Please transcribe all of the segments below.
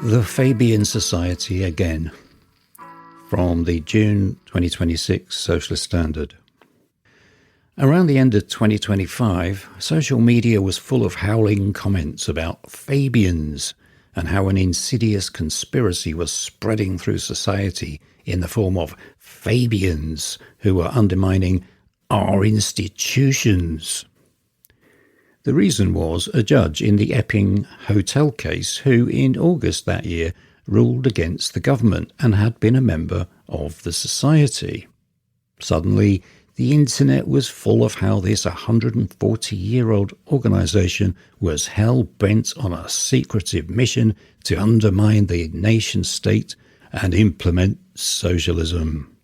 The Fabian Society again, from the June 2026 Socialist Standard. Around the end of 2025, social media was full of howling comments about Fabians and how an insidious conspiracy was spreading through society in the form of Fabians who were undermining our institutions. The reason was a judge in the Epping hotel case who, in August that year, ruled against the government and had been a member of the society. Suddenly, the internet was full of how this 140-year-old organisation was hell-bent on a secretive mission to undermine the nation-state and implement socialism.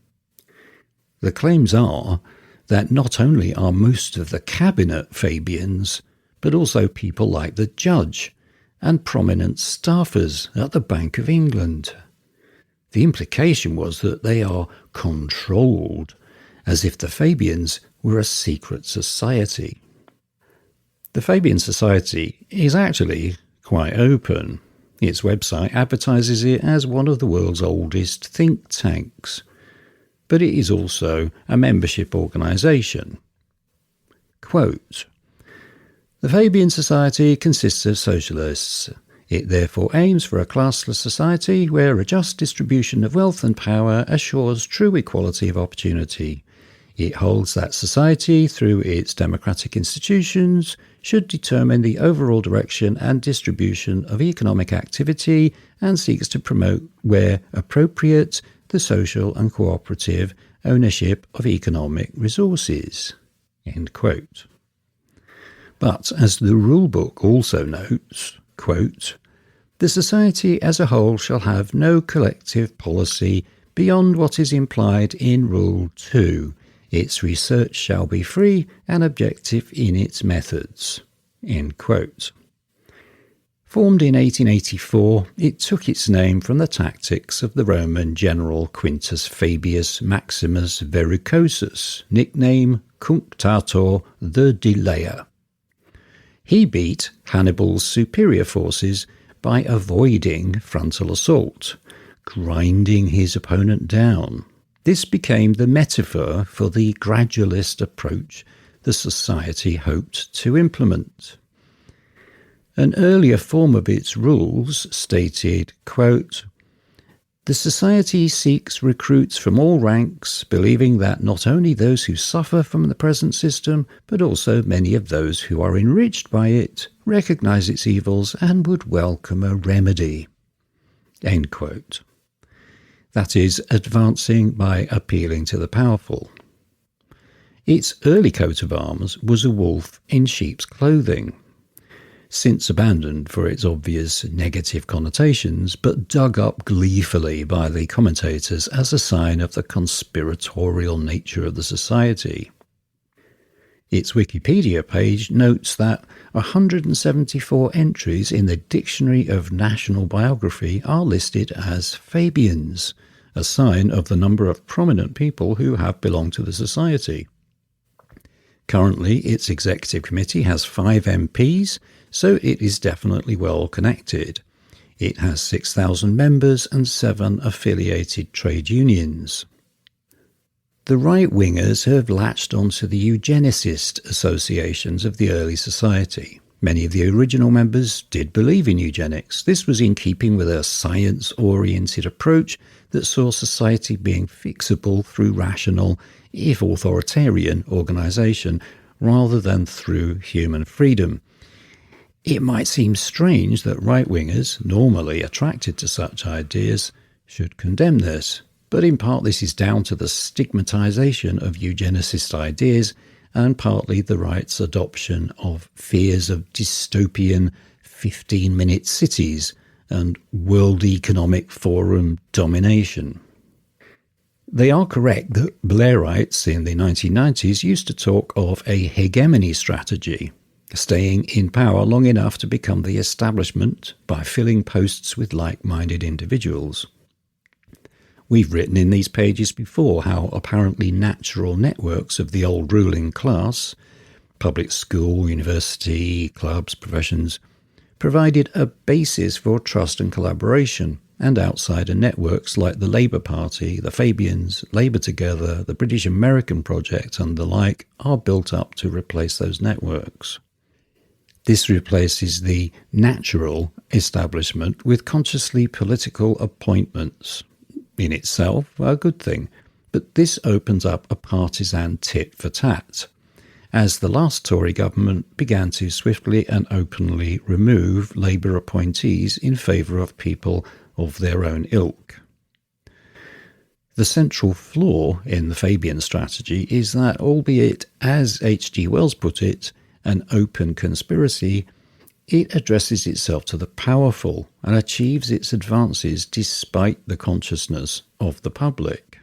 The claims are that not only are most of the cabinet Fabians, but also people like the judge and prominent staffers at the Bank of England. The implication was that they are controlled, as if the Fabians were a secret society. The Fabian Society is actually quite open. Its website advertises it as one of the world's oldest think tanks, but it is also a membership organisation. Quote, "The Fabian Society consists of socialists. It therefore aims for a classless society where a just distribution of wealth and power assures true equality of opportunity. It holds that society, through its democratic institutions, should determine the overall direction and distribution of economic activity and seeks to promote, where appropriate, the social and cooperative ownership of economic resources." End quote. But, as the rulebook also notes, quote, "The society as a whole shall have no collective policy beyond what is implied in Rule 2. Its research shall be free and objective in its methods." End quote. Formed in 1884, it took its name from the tactics of the Roman general Quintus Fabius Maximus Verrucosus, nicknamed Cunctator the Delayer. He beat Hannibal's superior forces by avoiding frontal assault, grinding his opponent down. This became the metaphor for the gradualist approach the society hoped to implement. An earlier form of its rules stated, quote, "The society seeks recruits from all ranks, believing that not only those who suffer from the present system, but also many of those who are enriched by it, recognise its evils and would welcome a remedy." End quote. That is, advancing by appealing to the powerful. Its early coat of arms was a wolf in sheep's clothing, since abandoned for its obvious negative connotations, but dug up gleefully by the commentators as a sign of the conspiratorial nature of the society. Its Wikipedia page notes that 174 entries in the Dictionary of National Biography are listed as Fabians, a sign of the number of prominent people who have belonged to the society. Currently, its executive committee has 5 MPs, so it is definitely well connected. It has 6,000 members and 7 affiliated trade unions. The right-wingers have latched onto the eugenicist associations of the early society. Many of the original members did believe in eugenics. This was in keeping with a science-oriented approach that saw society being fixable through rational, if authoritarian, organisation, rather than through human freedom. It might seem strange that right-wingers, normally attracted to such ideas, should condemn this, but in part this is down to the stigmatisation of eugenicist ideas and partly the right's adoption of fears of dystopian 15-minute cities and World Economic Forum domination. They are correct that Blairites in the 1990s used to talk of a hegemony strategy, staying in power long enough to become the establishment by filling posts with like-minded individuals. We've written in these pages before how apparently natural networks of the old ruling class, public school, university, clubs, professions, provided a basis for trust and collaboration, and outsider networks like the Labour Party, the Fabians, Labour Together, the British American Project and the like are built up to replace those networks. This replaces the natural establishment with consciously political appointments. In itself, a good thing, but this opens up a partisan tit for tat, as the last Tory government began to swiftly and openly remove Labour appointees in favour of people of their own ilk. The central flaw in the Fabian strategy is that, albeit, as H.G. Wells put it, an open conspiracy, it addresses itself to the powerful and achieves its advances despite the consciousness of the public.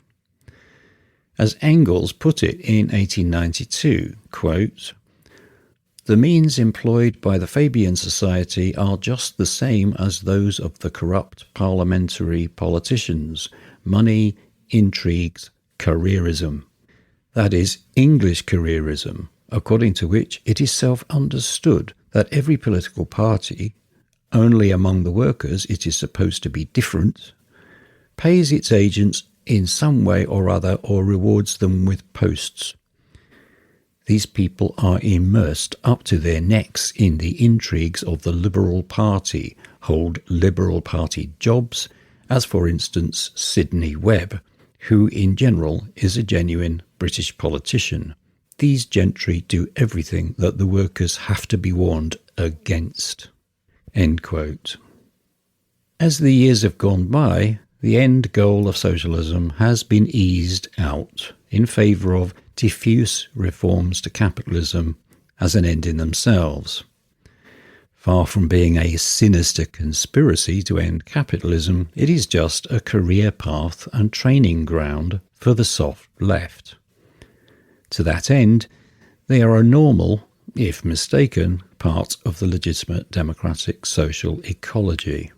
As Engels put it in 1892, quote, "The means employed by the Fabian Society are just the same as those of the corrupt parliamentary politicians: money, intrigues, careerism. That is, English careerism, according to which it is self-understood that every political party, only among the workers it is supposed to be different, pays its agents in some way or other or rewards them with posts. These people are immersed up to their necks in the intrigues of the Liberal Party, hold Liberal Party jobs, as for instance Sidney Webb, who in general is a genuine British politician. These gentry do everything that the workers have to be warned against." End quote. As the years have gone by, the end goal of socialism has been eased out in favour of diffuse reforms to capitalism as an end in themselves. Far from being a sinister conspiracy to end capitalism, it is just a career path and training ground for the soft left. To that end, they are a normal, if mistaken, part of the legitimate democratic social ecology.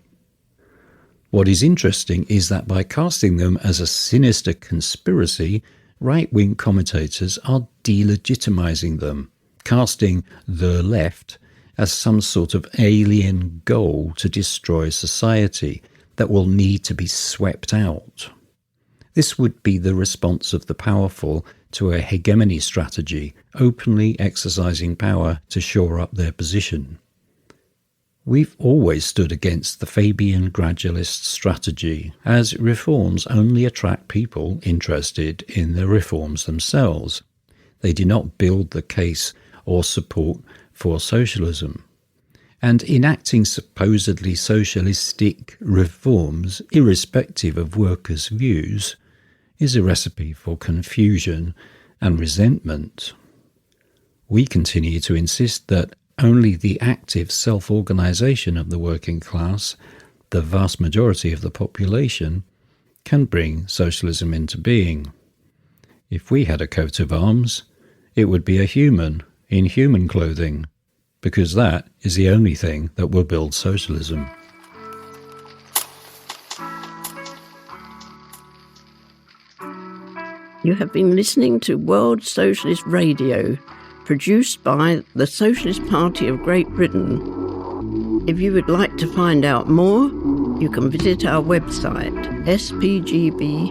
What is interesting is that by casting them as a sinister conspiracy, right-wing commentators are delegitimizing them, casting the left as some sort of alien goal to destroy society that will need to be swept out. This would be the response of the powerful to a hegemony strategy, openly exercising power to shore up their position. We've always stood against the Fabian gradualist strategy, as reforms only attract people interested in the reforms themselves. They do not build the case or support for socialism. And enacting supposedly socialistic reforms, irrespective of workers' views, is a recipe for confusion and resentment. We continue to insist that only the active self-organisation of the working class, the vast majority of the population, can bring socialism into being. If we had a coat of arms, it would be a human in human clothing, because that is the only thing that will build socialism. You have been listening to World Socialist Radio, produced by the Socialist Party of Great Britain. If you would like to find out more, you can visit our website, spgb.net.